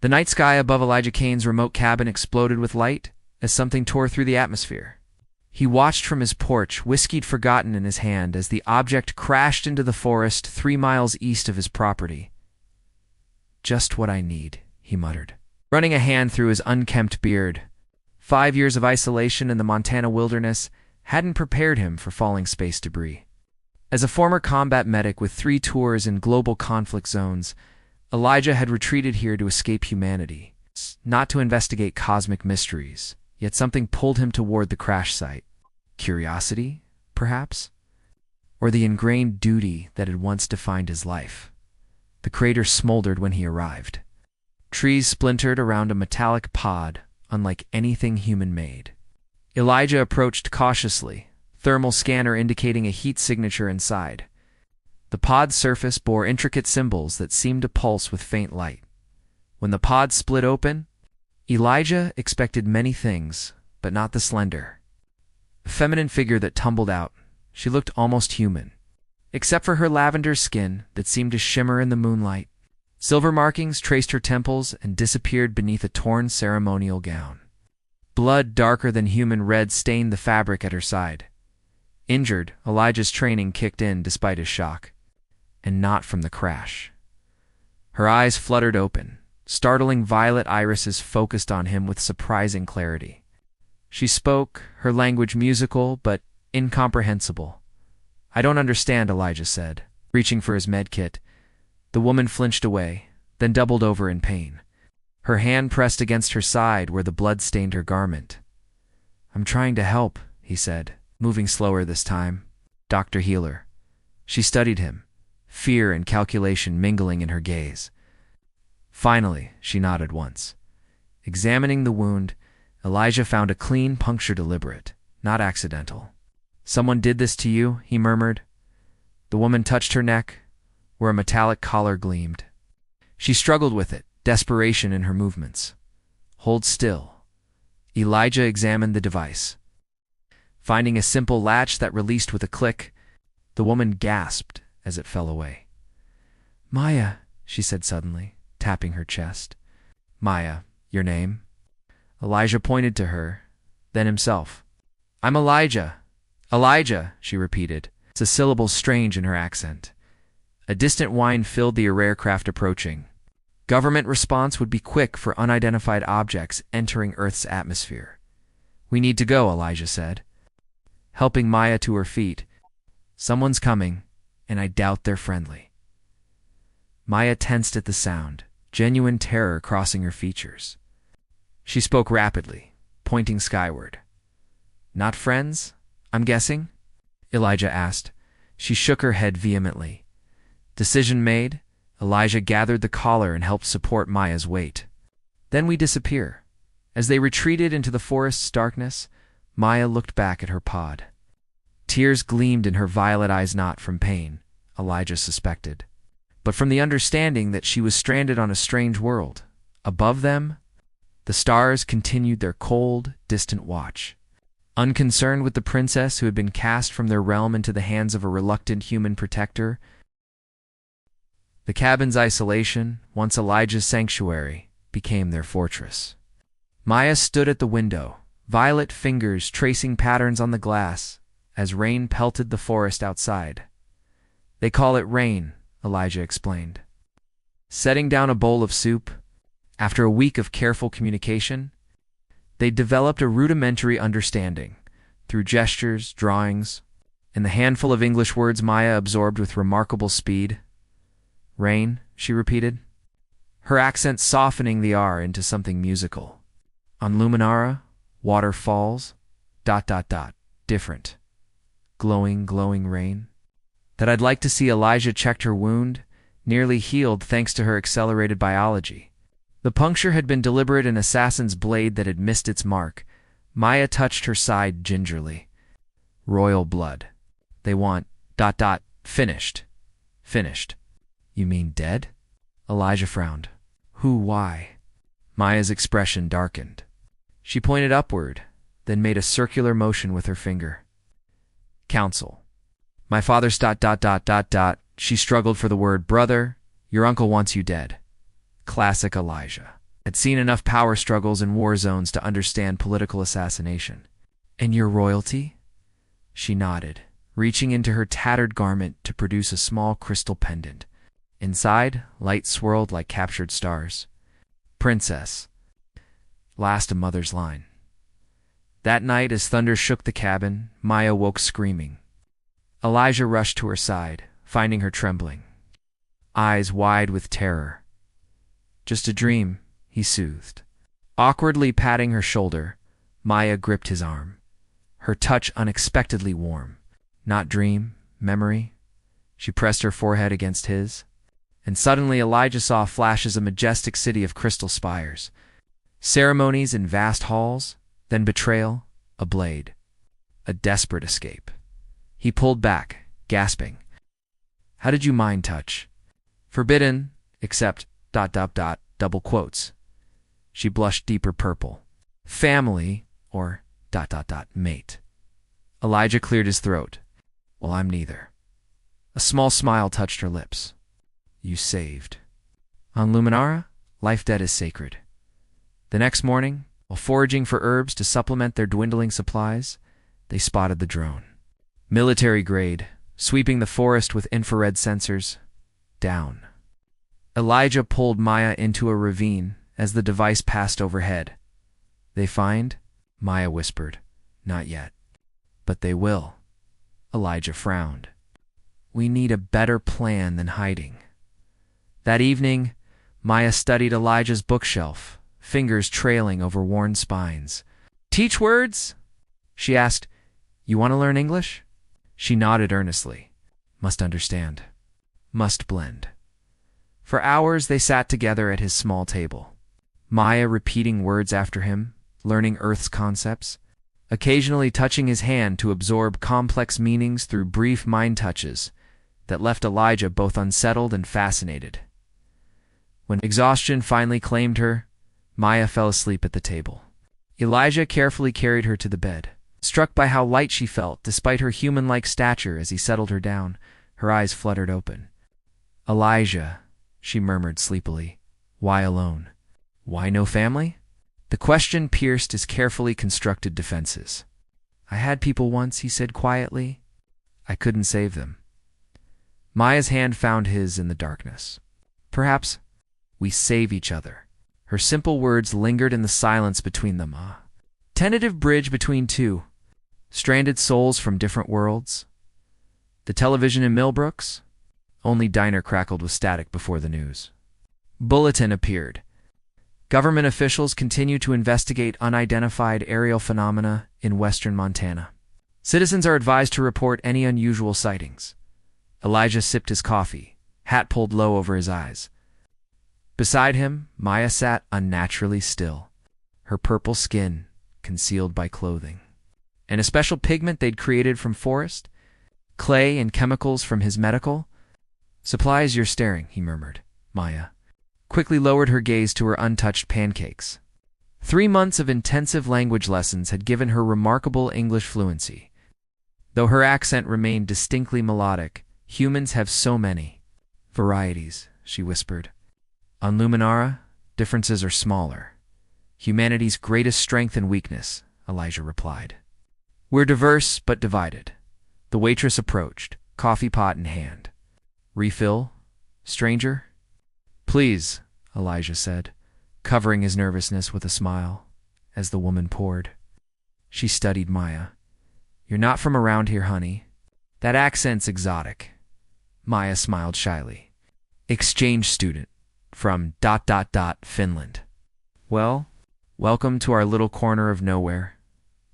The night sky above Elijah Kane's remote cabin exploded with light as something tore through the atmosphere. He watched from his porch, whiskey forgotten in his hand, as the object crashed into the forest 3 miles east of his property. "Just what I need," he muttered, running a hand through his unkempt beard. 5 years of isolation in the Montana wilderness hadn't prepared him for falling space debris. As a former combat medic with 3 tours in global conflict zones, Elijah had retreated here to escape humanity, not to investigate cosmic mysteries, yet something pulled him toward the crash site. Curiosity, perhaps? Or the ingrained duty that had once defined his life? The crater smoldered when he arrived. Trees splintered around a metallic pod, unlike anything human-made. Elijah approached cautiously, thermal scanner indicating a heat signature inside. The pod's surface bore intricate symbols that seemed to pulse with faint light. When the pod split open, Elijah expected many things, but not the slender, feminine figure that tumbled out. She looked almost human, except for her lavender skin that seemed to shimmer in the moonlight. Silver markings traced her temples and disappeared beneath a torn ceremonial gown. Blood darker than human red stained the fabric at her side. Injured, Elijah's training kicked in despite his shock, and not from the crash. Her eyes fluttered open, startling violet irises focused on him with surprising clarity. She spoke, her language musical but incomprehensible. "I don't understand," Elijah said, reaching for his med kit. The woman flinched away, then doubled over in pain. Her hand pressed against her side where the blood stained her garment. "I'm trying to help," he said, moving slower this time. "Dr. Healer." She studied him, fear and calculation mingling in her gaze. Finally, she nodded once. Examining the wound, Elijah found a clean puncture deliberate, not accidental. "Someone did this to you?" he murmured. The woman touched her neck, where a metallic collar gleamed. She struggled with it, desperation in her movements. "Hold still." Elijah examined the device. Finding a simple latch that released with a click, the woman gasped as it fell away. "Maya," she said suddenly, tapping her chest. "Maya, your name?" Elijah pointed to her, then himself. "I'm Elijah." "Elijah," she repeated, a syllable strange in her accent. A distant whine filled the aircraft approaching. Government response would be quick for unidentified objects entering Earth's atmosphere. "We need to go," Elijah said, helping Maya to her feet. "Someone's coming, and I doubt they're friendly." Maya tensed at the sound, genuine terror crossing her features. She spoke rapidly, pointing skyward. "Not friends, I'm guessing?" Elijah asked. She shook her head vehemently. Decision made, Elijah gathered the collar and helped support Maya's weight. "Then we disappear." As they retreated into the forest's darkness, Maya looked back at her pod. Tears gleamed in her violet eyes, not from pain, Elijah suspected, but from the understanding that she was stranded on a strange world. Above them, the stars continued their cold, distant watch. Unconcerned with the princess who had been cast from their realm into the hands of a reluctant human protector, the cabin's isolation, once Elijah's sanctuary, became their fortress. Maya stood at the window, violet fingers tracing patterns on the glass as rain pelted the forest outside. "They call it rain," Elijah explained. Setting down a bowl of soup, after a week of careful communication, they developed a rudimentary understanding through gestures, drawings, and the handful of English words Maya absorbed with remarkable speed. "Rain," she repeated, her accent softening the R into something musical. "On Luminara, water falls, ... different. Glowing rain." That I'd like to see. Elijah checked her wound, nearly healed thanks to her accelerated biology. The puncture had been deliberate, an assassin's blade that had missed its mark. Maya touched her side gingerly. "Royal blood. They want ... finished. Finished." "You mean dead?" Elijah frowned. "Who, why?" Maya's expression darkened. She pointed upward, then made a circular motion with her finger. "Council. My father's ... She struggled for the word. "Brother, your uncle wants you dead." Classic Elijah. had seen enough power struggles and war zones to understand political assassination. "And your royalty?" She nodded, reaching into her tattered garment to produce a small crystal pendant. Inside, light swirled like captured stars. "Princess." Last a mother's line. That night, as thunder shook the cabin, Maya woke screaming. Elijah rushed to her side, finding her trembling, eyes wide with terror. "Just a dream," he soothed. Awkwardly patting her shoulder, Maya gripped his arm, her touch unexpectedly warm. "Not dream, memory." She pressed her forehead against his, and suddenly Elijah saw flashes a majestic city of crystal spires, ceremonies in vast halls, then betrayal, a blade, a desperate escape. He pulled back, gasping. "How did you mind touch?" "Forbidden, except ... double quotes." She blushed deeper purple. "Family, or ... mate." Elijah cleared his throat. "Well, I'm neither." A small smile touched her lips. "You saved." On Luminara, life debt is sacred. The next morning, while foraging for herbs to supplement their dwindling supplies, they spotted the drone. Military grade, sweeping the forest with infrared sensors. Down. Elijah pulled Maya into a ravine as the device passed overhead. "They find?" Maya whispered. "Not yet. But they will." Elijah frowned. "We need a better plan than hiding." That evening, Maya studied Elijah's bookshelf, fingers trailing over worn spines. "Teach words?" she asked. "You want to learn English?" She nodded earnestly. "Must understand. Must blend." For hours they sat together at his small table, Maya repeating words after him, learning Earth's concepts, occasionally touching his hand to absorb complex meanings through brief mind touches that left Elijah both unsettled and fascinated. When exhaustion finally claimed her, Maya fell asleep at the table. Elijah carefully carried her to the bed, struck by how light she felt despite her human-like stature. As he settled her down, her eyes fluttered open. "Elijah," she murmured sleepily. "Why alone? Why no family?" The question pierced his carefully constructed defenses. "I had people once," he said quietly. "I couldn't save them." Maya's hand found his in the darkness. "Perhaps we save each other." Her simple words lingered in the silence between them, a tentative bridge between two stranded souls from different worlds. The television in Millbrooks? Only diner crackled with static before the news. Bulletin appeared. Government officials continue to investigate unidentified aerial phenomena in western Montana. Citizens are advised to report any unusual sightings. Elijah sipped his coffee, hat pulled low over his eyes. Beside him, Maya sat unnaturally still, her purple skin concealed by clothing. And a special pigment they'd created from forest, clay and chemicals from his medical supplies. "You're staring," he murmured. Maya quickly lowered her gaze to her untouched pancakes. 3 months of intensive language lessons had given her remarkable English fluency. Though her accent remained distinctly melodic, humans have so many varieties, she whispered. On Luminara, differences are smaller. Humanity's greatest strength and weakness, Elijah replied. We're diverse but divided. The waitress approached, coffee pot in hand. Refill, stranger? Please, Elijah said, covering his nervousness with a smile, as the woman poured. She studied Maya. You're not from around here, honey. That accent's exotic. Maya smiled shyly. Exchange student from ... Finland. Well, welcome to our little corner of nowhere.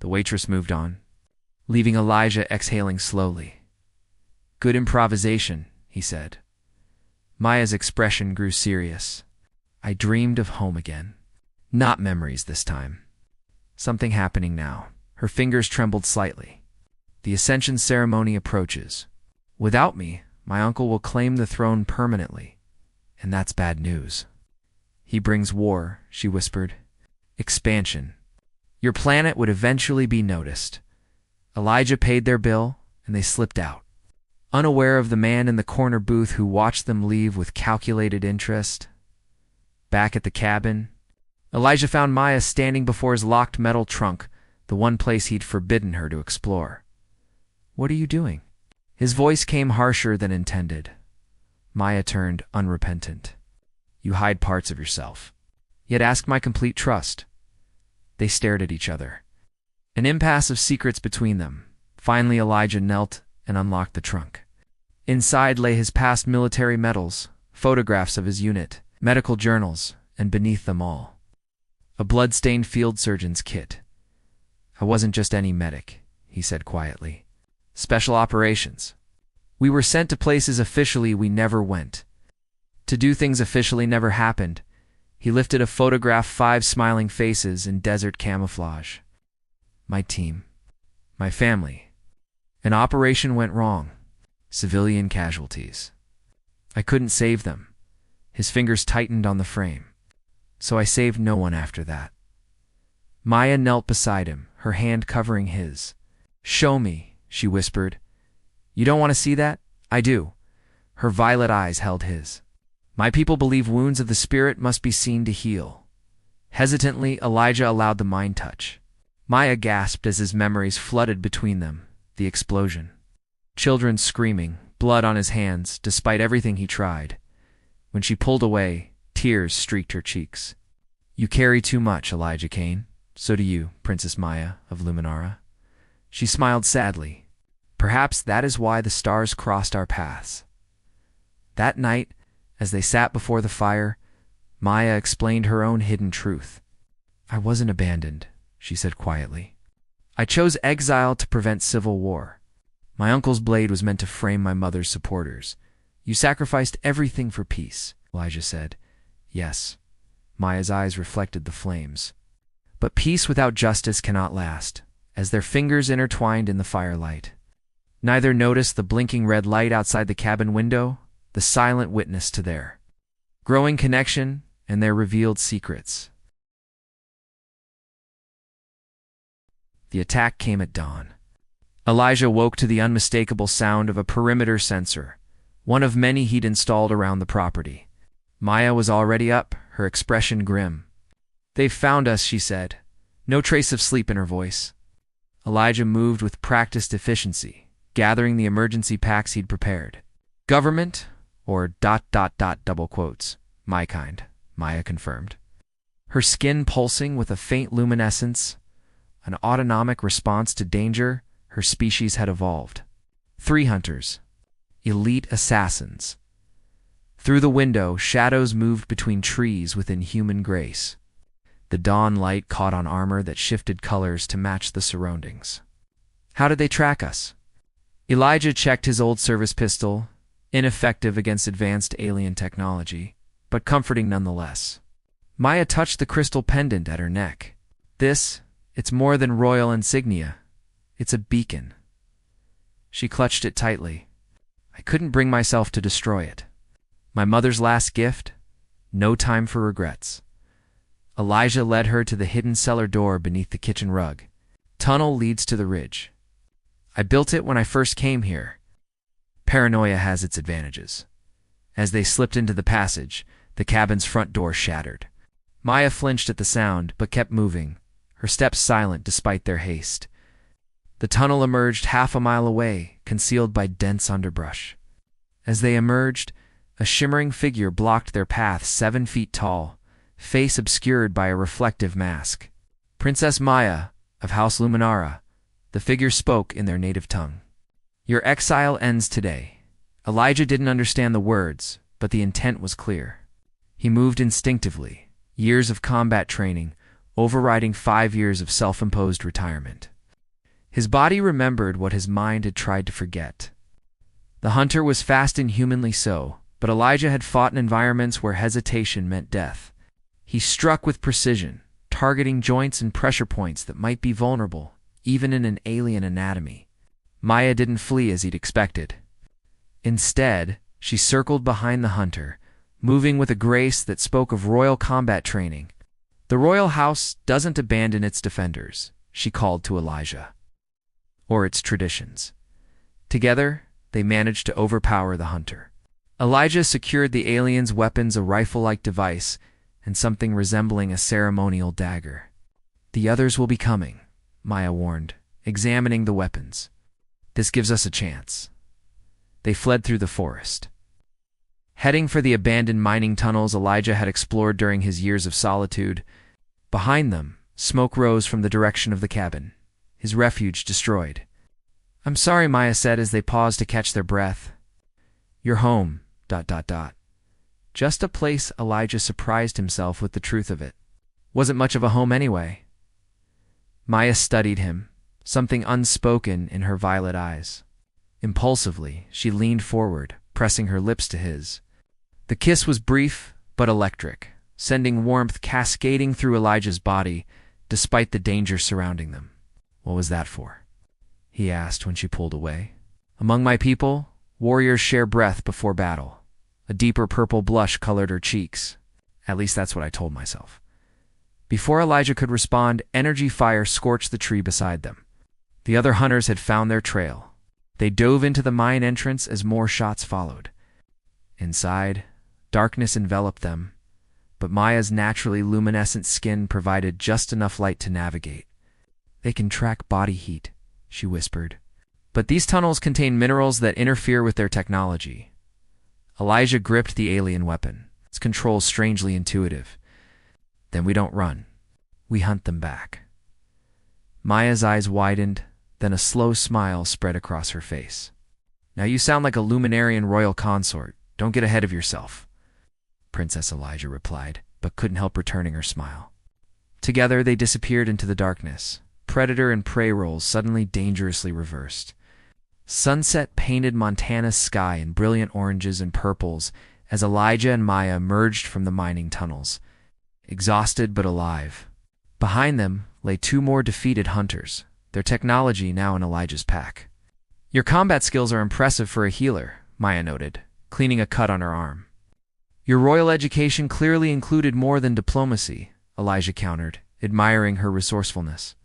The waitress moved on, leaving Elijah exhaling slowly. Good improvisation, he said. Maya's expression grew serious. I dreamed of home again. Not memories this time. Something happening now. Her fingers trembled slightly. The ascension ceremony approaches. Without me, my uncle will claim the throne permanently. And that's bad news. He brings war, she whispered. Expansion. Your planet would eventually be noticed. Elijah paid their bill, and they slipped out, unaware of the man in the corner booth who watched them leave with calculated interest. Back at the cabin, Elijah found Maya standing before his locked metal trunk, the one place he'd forbidden her to explore. "What are you doing?" His voice came harsher than intended. Maya turned unrepentant. "You hide parts of yourself, yet ask my complete trust." They stared at each other. An impasse of secrets between them. Finally, Elijah knelt and unlocked the trunk. Inside lay his past military medals, photographs of his unit, medical journals, and beneath them all, a blood-stained field surgeon's kit. "I wasn't just any medic," he said quietly. "Special operations. We were sent to places officially we never went. To do things officially never happened." He lifted a photograph, 5 smiling faces in desert camouflage. "My team. My family. An operation went wrong. Civilian casualties. I couldn't save them." His fingers tightened on the frame. "So I saved no one after that." Maya knelt beside him, her hand covering his. "Show me," she whispered. "You don't want to see that? I do." Her violet eyes held his. "My people believe wounds of the spirit must be seen to heal." Hesitantly, Elijah allowed the mind touch. Maya gasped as his memories flooded between them. The explosion. Children screaming, blood on his hands, despite everything he tried. When she pulled away, tears streaked her cheeks. "You carry too much, Elijah Kane. So do you, Princess Maya of Luminara." She smiled sadly. "Perhaps that is why the stars crossed our paths." That night, as they sat before the fire, Maya explained her own hidden truth. "I wasn't abandoned," she said quietly. "I chose exile to prevent civil war. My uncle's blade was meant to frame my mother's supporters. You sacrificed everything for peace," Elijah said. "Yes." Maya's eyes reflected the flames. "But peace without justice cannot last," as their fingers intertwined in the firelight. Neither noticed the blinking red light outside the cabin window, the silent witness to their growing connection and their revealed secrets. The attack came at dawn. Elijah woke to the unmistakable sound of a perimeter sensor, one of many he'd installed around the property. Maya was already up, her expression grim. "They've found us," she said, no trace of sleep in her voice. Elijah moved with practiced efficiency, gathering the emergency packs he'd prepared. "Government, or ... double quotes, my kind," Maya confirmed. Her skin pulsing with a faint luminescence, an autonomic response to danger her species had evolved. 3 hunters. Elite assassins. Through the window, shadows moved between trees with inhuman grace. The dawn light caught on armor that shifted colors to match the surroundings. "How did they track us?" Elijah checked his old service pistol, ineffective against advanced alien technology, but comforting nonetheless. Maya touched the crystal pendant at her neck. It's more than royal insignia. It's a beacon." She clutched it tightly. "I couldn't bring myself to destroy it. My mother's last gift, no time for regrets." Elijah led her to the hidden cellar door beneath the kitchen rug. "Tunnel leads to the ridge. I built it when I first came here. Paranoia has its advantages." As they slipped into the passage, the cabin's front door shattered. Maya flinched at the sound, but kept moving, her steps silent despite their haste. The tunnel emerged half a mile away, concealed by dense underbrush. As they emerged, a shimmering figure blocked their path, 7 feet tall, face obscured by a reflective mask. "Princess Maya of House Luminara," the figure spoke in their native tongue. "Your exile ends today." Elijah didn't understand the words, but the intent was clear. He moved instinctively, years of combat training, overriding 5 years of self-imposed retirement. His body remembered what his mind had tried to forget. The hunter was fast and humanly so, but Elijah had fought in environments where hesitation meant death. He struck with precision, targeting joints and pressure points that might be vulnerable, even in an alien anatomy. Maya didn't flee as he'd expected. Instead, she circled behind the hunter, moving with a grace that spoke of royal combat training. "The royal house doesn't abandon its defenders," she called to Elijah. "Or its traditions." Together, they managed to overpower the hunter. Elijah secured the alien's weapons, a rifle-like device, and something resembling a ceremonial dagger. "The others will be coming," Maya warned, examining the weapons. "This gives us a chance." They fled through the forest. Heading for the abandoned mining tunnels Elijah had explored during his years of solitude, behind them, smoke rose from the direction of the cabin, his refuge destroyed. "I'm sorry," Maya said as they paused to catch their breath. "You're home, ... Just a place. Elijah surprised himself with the truth of it. Wasn't much of a home anyway. Maya studied him, something unspoken in her violet eyes. Impulsively, she leaned forward, pressing her lips to his. The kiss was brief but electric, sending warmth cascading through Elijah's body, despite the danger surrounding them. "What was that for?" he asked when she pulled away. "Among my people, warriors share breath before battle." A deeper purple blush colored her cheeks. At least that's what I told myself. Before Elijah could respond, energy fire scorched the tree beside them. The other hunters had found their trail. They dove into the mine entrance as more shots followed. Inside, darkness enveloped them, but Maya's naturally luminescent skin provided just enough light to navigate. "They can track body heat," she whispered. "But these tunnels contain minerals that interfere with their technology." Elijah gripped the alien weapon, its controls strangely intuitive. "Then we don't run. We hunt them back." Maya's eyes widened, then a slow smile spread across her face. "Now you sound like a Luminarian royal consort. Don't get ahead of yourself," Princess Elijah replied, but couldn't help returning her smile. Together they disappeared into the darkness, predator and prey roles suddenly dangerously reversed. Sunset painted Montana's sky in brilliant oranges and purples as Elijah and Maya emerged from the mining tunnels, exhausted but alive. Behind them lay two more defeated hunters, their technology now in Elijah's pack. "Your combat skills are impressive for a healer," Maya noted, cleaning a cut on her arm. "Your royal education clearly included more than diplomacy," Elijah countered, admiring her resourcefulness.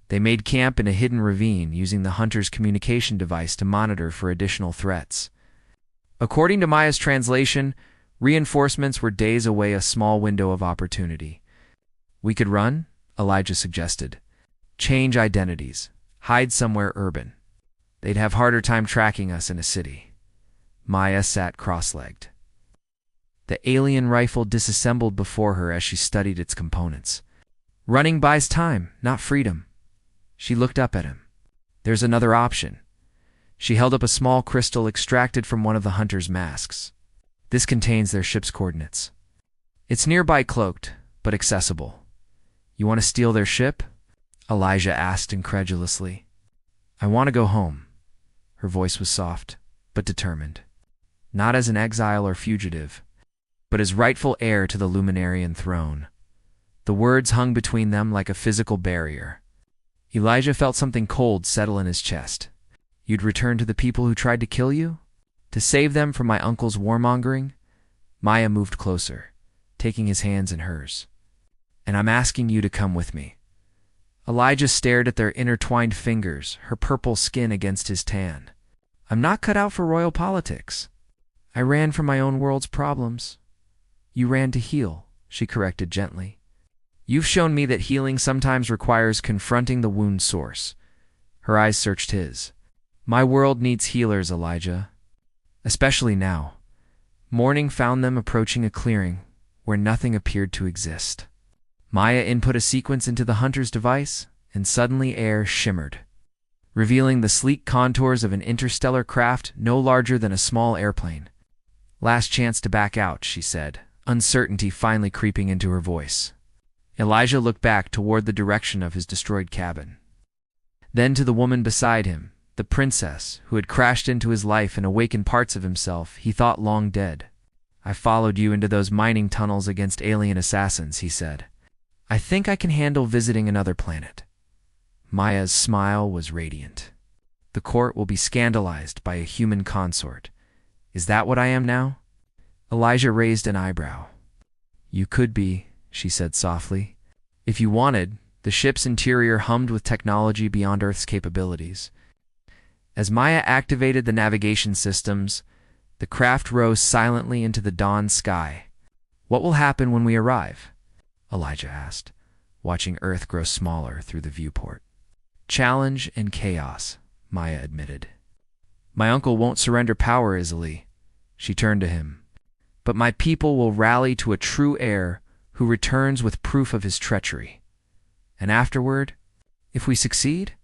They made camp in a hidden ravine, using the hunter's communication device to monitor for additional threats. According to Maya's translation, reinforcements were days away, a small window of opportunity. "We could run," Elijah suggested. "Change identities. Hide somewhere urban. They'd have harder time tracking us in a city." Maya sat cross-legged. The alien rifle disassembled before her as she studied its components. "Running buys time, not freedom." She looked up at him. "There's another option." She held up a small crystal extracted from one of the hunter's masks. "This contains their ship's coordinates. It's nearby, cloaked, but accessible." "You want to steal their ship?" Elijah asked incredulously. "I want to go home." Her voice was soft, but determined. Not as an exile or fugitive, but as rightful heir to the Luminarian throne. The words hung between them like a physical barrier. Elijah felt something cold settle in his chest. "You'd return to the people who tried to kill you? To save them from my uncle's warmongering?" Maya moved closer, taking his hands in hers. "And I'm asking you to come with me." Elijah stared at their intertwined fingers, her purple skin against his tan. "I'm not cut out for royal politics. I ran from my own world's problems." "You ran to heal," she corrected gently. "You've shown me that healing sometimes requires confronting the wound source." Her eyes searched his. "My world needs healers, Elijah. Especially now." Morning found them approaching a clearing where nothing appeared to exist. Maya input a sequence into the hunter's device, and suddenly air shimmered, revealing the sleek contours of an interstellar craft no larger than a small airplane. "Last chance to back out," she said, uncertainty finally creeping into her voice. Elijah looked back toward the direction of his destroyed cabin. Then to the woman beside him, the princess who had crashed into his life and awakened parts of himself he thought long dead. "I followed you into those mining tunnels against alien assassins," he said. "I think I can handle visiting another planet." Maya's smile was radiant. "The court will be scandalized by a human consort. Is that what I am now?" Elijah raised an eyebrow. "You could be," she said softly. "If you wanted." The ship's interior hummed with technology beyond Earth's capabilities. As Maya activated the navigation systems, the craft rose silently into the dawn sky. What will happen when we arrive? Elijah asked, watching Earth grow smaller through the viewport. Challenge and chaos, Maya admitted. My uncle won't surrender power easily. She turned to him. But my people will rally to a true heir who returns with proof of his treachery. And afterward, if we succeed?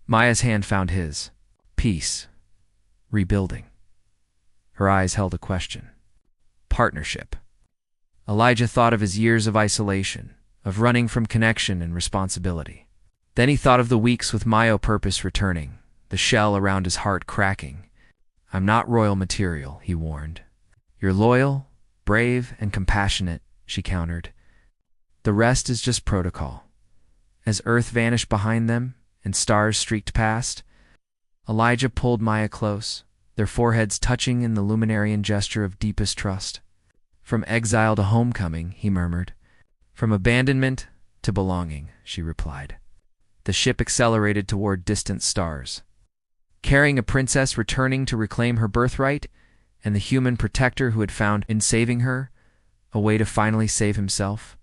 Maya's hand found his. Peace. Rebuilding. Her eyes held a question. Partnership. Elijah thought of his years of isolation, of running from connection and responsibility. Then he thought of the weeks with Mayo purpose returning, the shell around his heart cracking. I'm not royal material, he warned. You're loyal, brave, and compassionate, she countered. The rest is just protocol. As Earth vanished behind them and stars streaked past, Elijah pulled Maya close, their foreheads touching in the luminarian gesture of deepest trust. From exile to homecoming, he murmured. From abandonment to belonging, she replied. The ship accelerated toward distant stars. Carrying a princess returning to reclaim her birthright, and the human protector who had found in saving her a way to finally save himself.